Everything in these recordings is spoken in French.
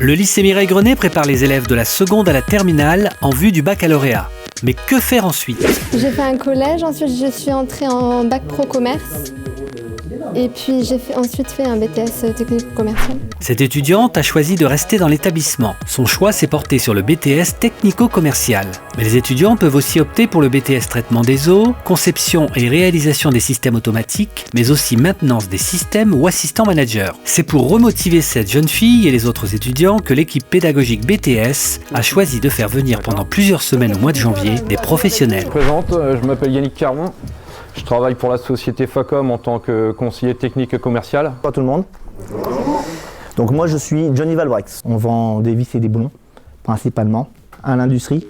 Le lycée Mireille Grenet prépare les élèves de la seconde à la terminale en vue du baccalauréat. Mais que faire ensuite? J'ai fait un collège, ensuite je suis entrée en bac pro commerce. Et puis j'ai ensuite fait un BTS technico-commercial. Cette étudiante a choisi de rester dans l'établissement. Son choix s'est porté sur le BTS technico-commercial. Mais les étudiants peuvent aussi opter pour le BTS traitement des eaux, conception et réalisation des systèmes automatiques, mais aussi maintenance des systèmes ou assistant manager. C'est pour remotiver cette jeune fille et les autres étudiants que l'équipe pédagogique BTS a choisi de faire venir pendant plusieurs semaines au mois de janvier des professionnels. Je me présente, je m'appelle Yannick Caron. Je travaille pour la société Facom en tant que conseiller technique et commercial. Bonjour tout le monde. Donc moi je suis Johnny Valbrex. On vend des vis et des boulons, principalement, à l'industrie,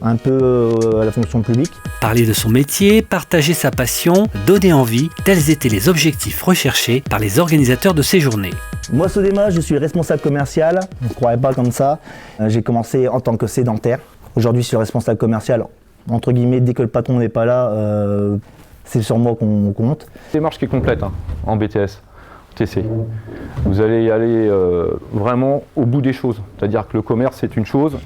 un peu à la fonction publique. Parler de son métier, partager sa passion, donner envie, tels étaient les objectifs recherchés par les organisateurs de ces journées. Moi Sodema, je suis responsable commercial, on ne croirait pas comme ça. J'ai commencé en tant que sédentaire. Aujourd'hui je suis responsable commercial, entre guillemets, dès que le patron n'est pas là, c'est sur moi qu'on compte. Démarche qui est complète en BTS, TC. Vous allez y aller vraiment au bout des choses. C'est-à-dire que le commerce c'est une chose,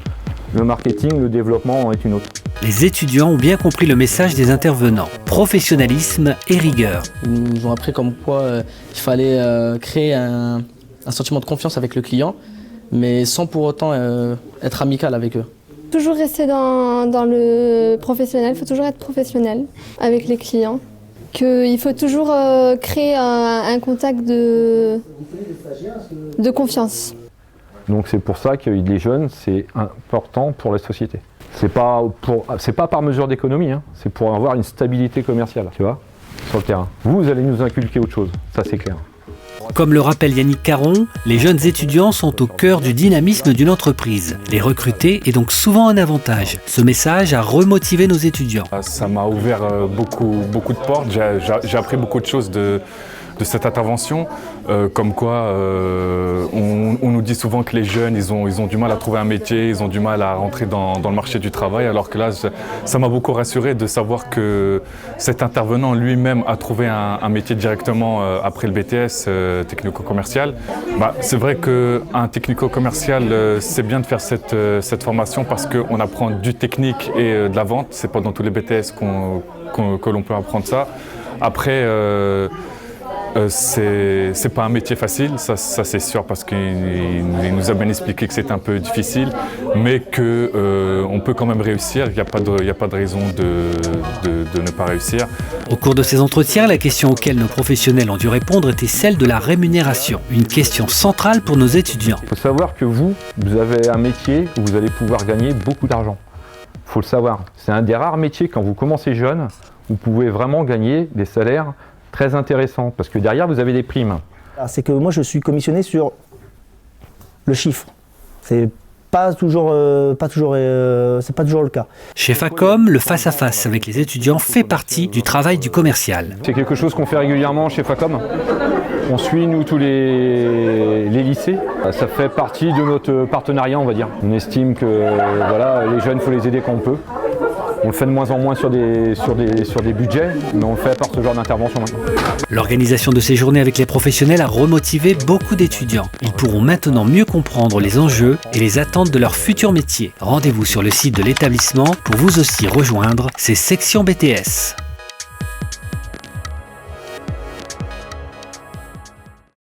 le marketing, le développement est une autre. Les étudiants ont bien compris le message des intervenants. Professionnalisme et rigueur. Ils nous ont appris comme quoi il fallait créer un sentiment de confiance avec le client, mais sans pour autant être amical avec eux. Toujours rester dans le professionnel, il faut toujours être professionnel avec les clients. Il faut toujours créer un contact de confiance. Donc c'est pour ça que les jeunes, c'est important pour la société. C'est pas par mesure d'économie, c'est pour avoir une stabilité commerciale, tu vois, sur le terrain. Vous allez nous inculquer autre chose, ça c'est clair. Comme le rappelle Yannick Caron, les jeunes étudiants sont au cœur du dynamisme d'une entreprise. Les recruter est donc souvent un avantage. Ce message a remotivé nos étudiants. Ça m'a ouvert beaucoup de portes. J'ai appris beaucoup de choses de cette intervention, comme quoi on nous dit souvent que les jeunes ils ont du mal à trouver un métier, ils ont du mal à rentrer dans le marché du travail, alors que là ça m'a beaucoup rassuré de savoir que cet intervenant lui-même a trouvé un métier directement après le BTS technico-commercial. C'est vrai qu'un technico-commercial c'est bien de faire cette formation parce qu'on apprend du technique et de la vente, c'est pas dans tous les BTS que l'on peut apprendre ça. Après c'est pas un métier facile, ça c'est sûr, parce qu'il nous a bien expliqué que c'est un peu difficile, mais qu'on peut quand même réussir, il n'y a pas de raison de ne pas réussir. Au cours de ces entretiens, la question auxquelles nos professionnels ont dû répondre était celle de la rémunération, une question centrale pour nos étudiants. Il faut savoir que vous avez un métier où vous allez pouvoir gagner beaucoup d'argent. Il faut le savoir, c'est un des rares métiers quand vous commencez jeune, vous pouvez vraiment gagner des salaires très intéressant, parce que derrière vous avez des primes. C'est que moi je suis commissionné sur le chiffre. C'est pas toujours le cas. Chez Facom, le face-à-face avec les étudiants fait partie du travail du commercial. C'est quelque chose qu'on fait régulièrement chez Facom. On suit nous tous les lycées. Ça fait partie de notre partenariat, on va dire. On estime que les jeunes, il faut les aider quand on peut. On le fait de moins en moins sur des budgets, mais on le fait par ce genre d'intervention maintenant. L'organisation de ces journées avec les professionnels a remotivé beaucoup d'étudiants. Ils pourront maintenant mieux comprendre les enjeux et les attentes de leur futur métier. Rendez-vous sur le site de l'établissement pour vous aussi rejoindre ces sections BTS.